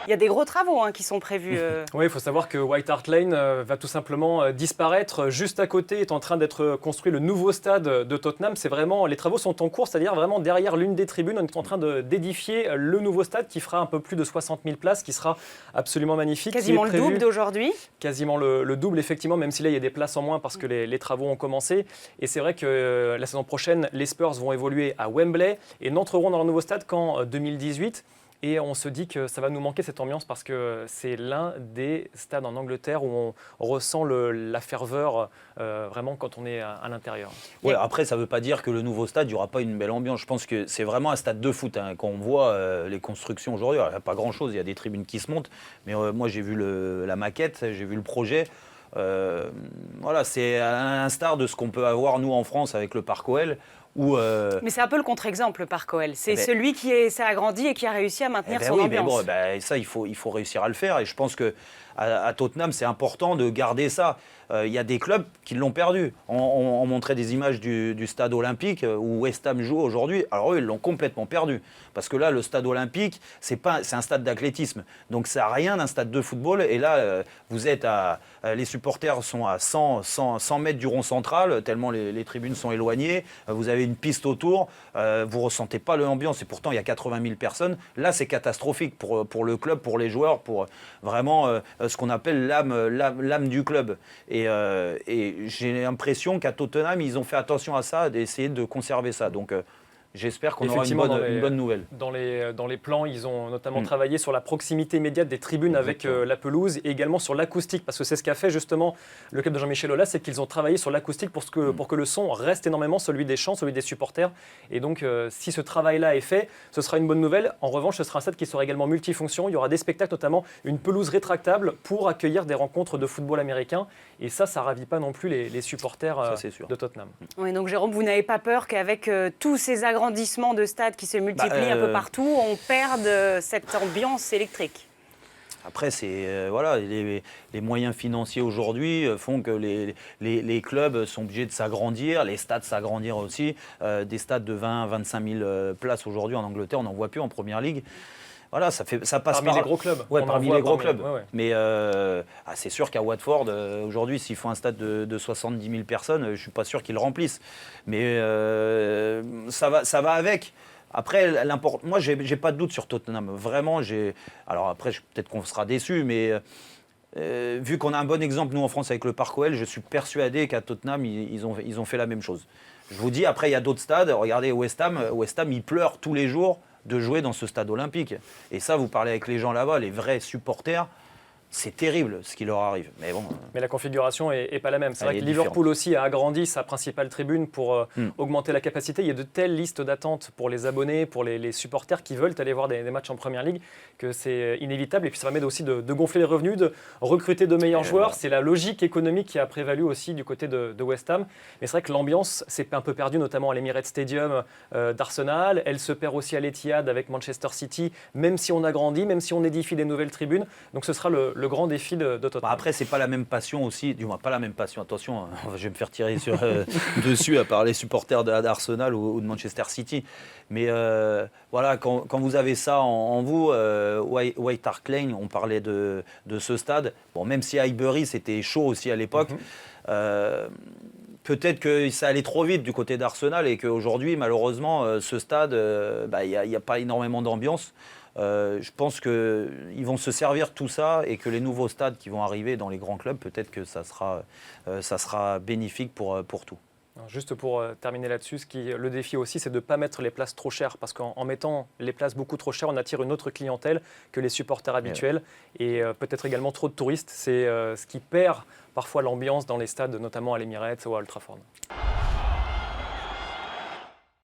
Il y a des gros travaux qui sont prévus. Oui, il faut savoir que White Hart Lane va tout simplement disparaître. Juste à côté est en train d'être construit le nouveau stade de Tottenham. Les travaux sont en cours, c'est-à-dire vraiment derrière l'une des tribunes, on est en train d'édifier le nouveau stade qui fera un peu plus de 60 000 places, qui sera absolument magnifique. Quasiment le double d'aujourd'hui. Quasiment le double, effectivement, même si là, il y a des places en moins parce que les travaux ont commencé. Et c'est vrai que la saison prochaine, les Spurs vont évoluer à Wembley et n'entreront dans leur nouveau stade qu'en 2018. Et on se dit que ça va nous manquer cette ambiance parce que c'est l'un des stades en Angleterre où on ressent la ferveur vraiment quand on est à l'intérieur. Ouais, après, ça ne veut pas dire que le nouveau stade, il n'y aura pas une belle ambiance. Je pense que c'est vraiment un stade de foot. Quand on voit les constructions aujourd'hui, il n'y a pas grand-chose, il y a des tribunes qui se montent. Mais moi, j'ai vu la maquette, j'ai vu le projet. Voilà, c'est à l'instar de ce qu'on peut avoir, nous, en France, avec le Parc OL. Mais c'est un peu le contre-exemple, le Parc OL. C'est celui qui s'est agrandi et qui a réussi à maintenir son ambiance. Mais bon, ça, il faut réussir à le faire. Et je pense qu'à Tottenham, c'est important de garder ça. Il y a des clubs qui l'ont perdu. On montrait des images du stade olympique où West Ham joue aujourd'hui. Alors eux, ils l'ont complètement perdu. Parce que là, le stade olympique, c'est un stade d'athlétisme. Donc ça n'a rien d'un stade de football. Et là, les supporters sont à 100 mètres du rond central, tellement les tribunes sont éloignées. Vous avez une piste autour. Vous ne ressentez pas l'ambiance. Et pourtant, il y a 80 000 personnes. Là, c'est catastrophique pour le club, pour les joueurs, pour vraiment ce qu'on appelle l'âme du club. Et j'ai l'impression qu'à Tottenham, ils ont fait attention à ça, d'essayer de conserver ça. Donc, j'espère qu'on aura une bonne nouvelle. Dans les plans, ils ont notamment travaillé sur la proximité immédiate des tribunes avec la pelouse et également sur l'acoustique, parce que c'est ce qu'a fait justement le club de Jean-Michel Aulas, c'est qu'ils ont travaillé sur l'acoustique pour que le son reste énormément celui des chants, celui des supporters. Et donc, si ce travail-là est fait, ce sera une bonne nouvelle. En revanche, ce sera un stade qui sera également multifonction. Il y aura des spectacles, notamment une pelouse rétractable pour accueillir des rencontres de football américain. Et ça ravit pas non plus les supporters de Tottenham. Oui, donc Jérôme, vous n'avez pas peur qu'avec tous ces agrandissements de stades qui se multiplient un peu partout, on perde cette ambiance électrique? Après, les moyens financiers aujourd'hui font que les clubs sont obligés de s'agrandir, les stades s'agrandir aussi. Des stades de 20-25 000 places aujourd'hui en Angleterre, on n'en voit plus en Première Ligue. Voilà, ça passe parmi les gros clubs. Ouais, parmi les gros clubs. Ouais. Mais c'est sûr qu'à Watford, aujourd'hui, s'ils font un stade de 70 000 personnes, je ne suis pas sûr qu'ils le remplissent. Mais ça va avec. Après, moi, j'ai pas de doute sur Tottenham. Vraiment, alors après, peut-être qu'on sera déçus, mais vu qu'on a un bon exemple, nous, en France, avec le Parc OL, je suis persuadé qu'à Tottenham, ils ont fait la même chose. Je vous dis, après, il y a d'autres stades. Regardez, West Ham, ils pleurent tous les jours de jouer dans ce stade olympique. Et ça, vous parlez avec les gens là-bas, les vrais supporters, c'est terrible ce qui leur arrive. Mais bon. Mais la configuration est pas la même. C'est vrai que Liverpool aussi a agrandi sa principale tribune pour augmenter la capacité. Il y a de telles listes d'attente pour les abonnés, pour les supporters qui veulent aller voir des matchs en Première Ligue que c'est inévitable. Et puis ça permet aussi de gonfler les revenus, de recruter de meilleurs joueurs. Voilà. C'est la logique économique qui a prévalu aussi du côté de West Ham. Mais c'est vrai que l'ambiance s'est un peu perdue, notamment à l'Emirates Stadium d'Arsenal. Elle se perd aussi à l'Etihad avec Manchester City, même si on agrandit, même si on édifie des nouvelles tribunes. Donc ce sera le grand défi de Tottenham. Après, c'est pas la même passion aussi, du moins pas la même passion, attention, je vais me faire tirer dessus à part les supporters d'Arsenal ou de Manchester City. Mais voilà, quand vous avez ça en vous, White Hart Lane, on parlait de ce stade, bon, même si Highbury c'était chaud aussi à l'époque, peut-être que ça allait trop vite du côté d'Arsenal et qu'aujourd'hui, malheureusement, ce stade, il n'y a pas énormément d'ambiance. Je pense qu'ils vont se servir de tout ça et que les nouveaux stades qui vont arriver dans les grands clubs, peut-être que ça sera bénéfique pour tout. Alors juste pour terminer là-dessus, le défi aussi, c'est de ne pas mettre les places trop chères, parce qu'en mettant les places beaucoup trop chères, on attire une autre clientèle que les supporters habituels, et peut-être également trop de touristes. C'est ce qui perd parfois l'ambiance dans les stades, notamment à l'Emirates ou à Old Trafford.